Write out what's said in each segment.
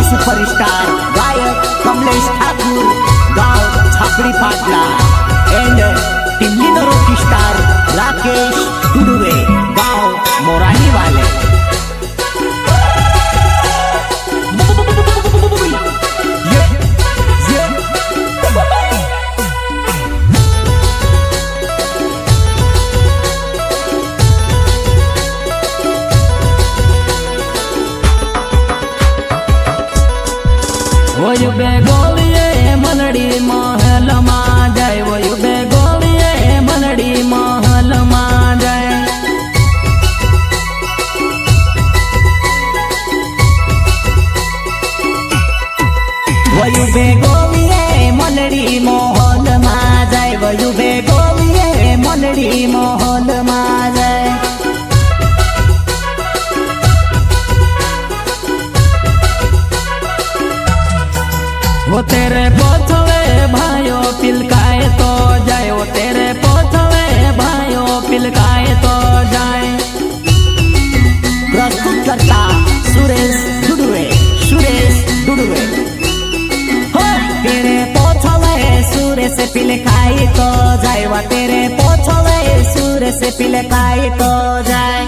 Superstar गायक कमलेश ठाकुर गाव Chhapadi Patla and Timlino Rocky star Rakesh टुडुवे गाव मोरानी वाले। वयु बेगोलिये मनड़ी महल मा जाय, वयु बेगोलिये मनड़ी महल मा जाय। वयु बेगोलिये मनड़ी महल मा जाय, वयु बेगोलिये मनड़ी महल मा जाय। वो तेरे पोथवे भाइयों पिलकाए तो जाए, वो तेरे पोथवे भाइयों पिलकाए तो जाए। प्रस्तुत करता सुरेश टुडुवे, सुरेश टुडुवे। हो तेरे पोथवे सूर्य से पिलकाए तो जाए, वो तेरे पोथवे सूर्य से पिलकाए तो जाए।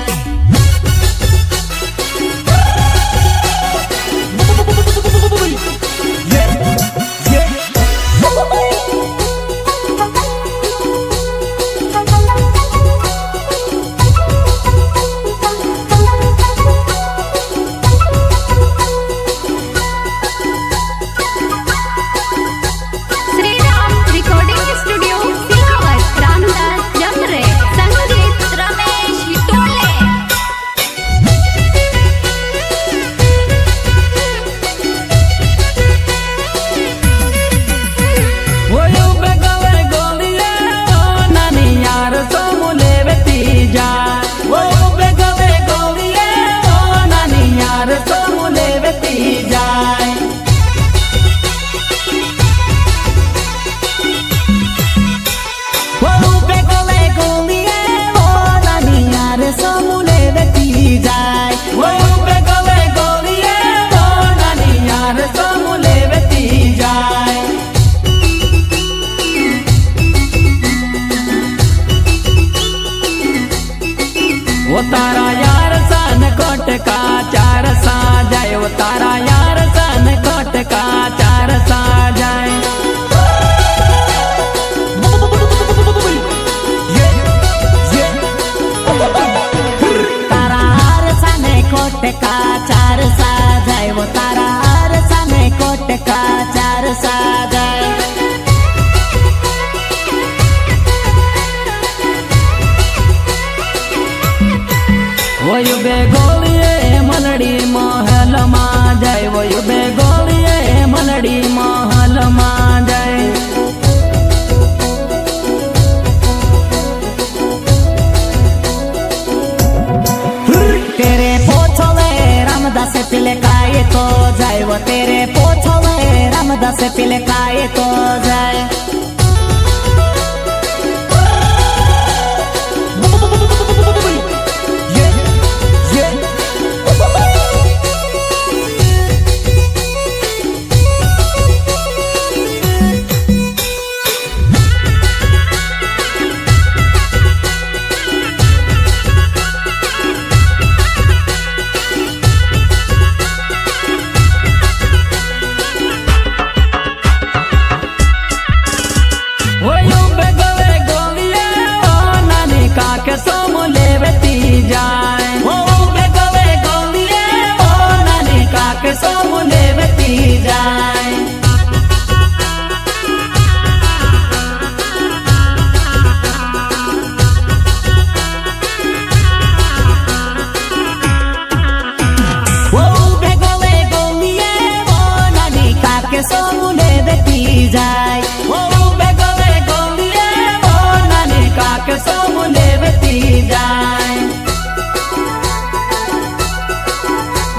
वो तारा यार सन कोट का चार सा जाए, वो तारा यार सन कोट का चार सा जाए। तारा हार सन कोट का चार सा जाए, वो तारा हार सन कोट का चार सा जाए। वयु बेगोलिये मनड़ी महल मा जाय, वयु बेगोलिये मनड़ी महल मा जाय। तेरे पोछले रामदास पिलकाए तो जाए, वो तेरे पोछले रामदास पिलकाए तो जाए।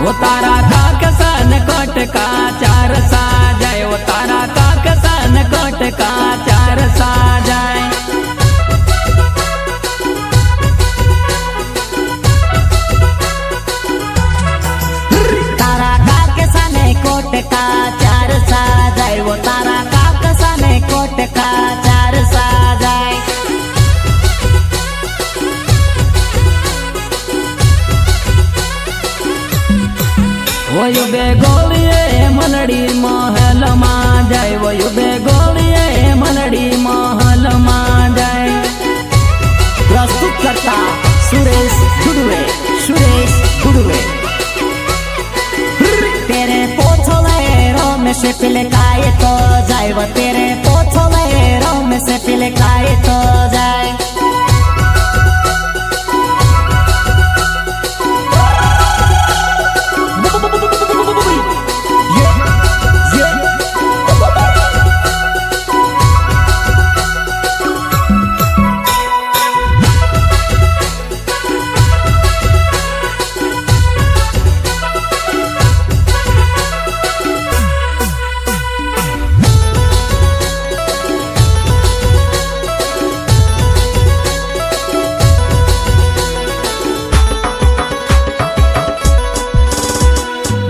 वो तारा काक सन कोट का चार सा जाए, वो तारा काक सन कोट का चार सा जाए। तारा काक सन कोट વયુ બે ગોળીએ મલડી મહેલમાં જાય વયુ બે ગોળીએ મલડી મહેલમાં જાય प्रस्तुत करता सुरेश दुडवे सुरेश दुडवे तेरे पोछले में से पिले काए तो जाए वो तेरे पोछले में से पिले काए तो जाए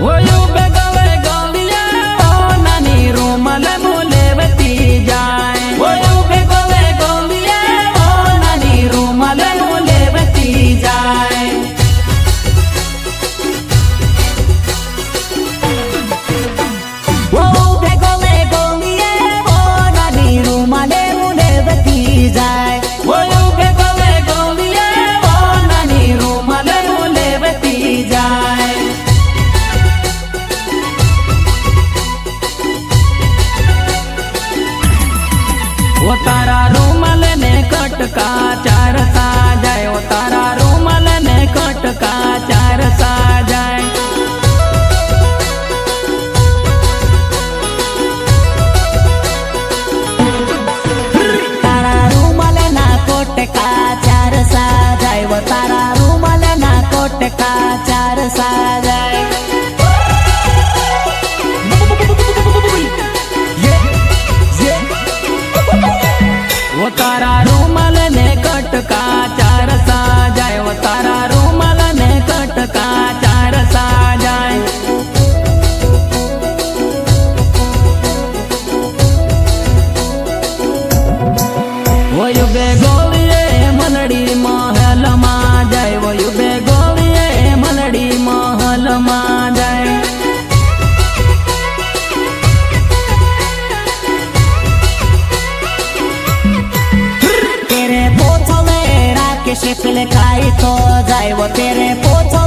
વયુ બે ગલે ગોળીએ ઓ નાની રૂમલ મુલેવતી જાય વયુ બે ગલે ગોળીએ ઓ નાની રૂમલ મુલેવતી જાય वो बेगोले गोलिए वो नानी रूमाले मुने बती जाए વયુ બે ગલે ગોળીએ ઓ નાની રૂમલ મુલેવતી જાય ઓ તારા રૂમલ ને કટકા ચાર સાજાય ઓ તારા રૂમલ ને કટકા ચાર સાજાય तारा रूमाले ना कोट का चार सा जाए वो तारा रूमाले ना कोट का चार सा जाए ઓ તારા રૂમલ ને કટકા ચાર સાજાય ઓ તારા રૂમલ ને કટકા ચાર સાજાય વયુ બે ગોળીએ મલડી મહેલમાં જાય વયુ બે ગોળીએ મલડી મહેલમાં જાય तेरे पोछले राके से पिले खाई तो जाए वो तेरे पोछले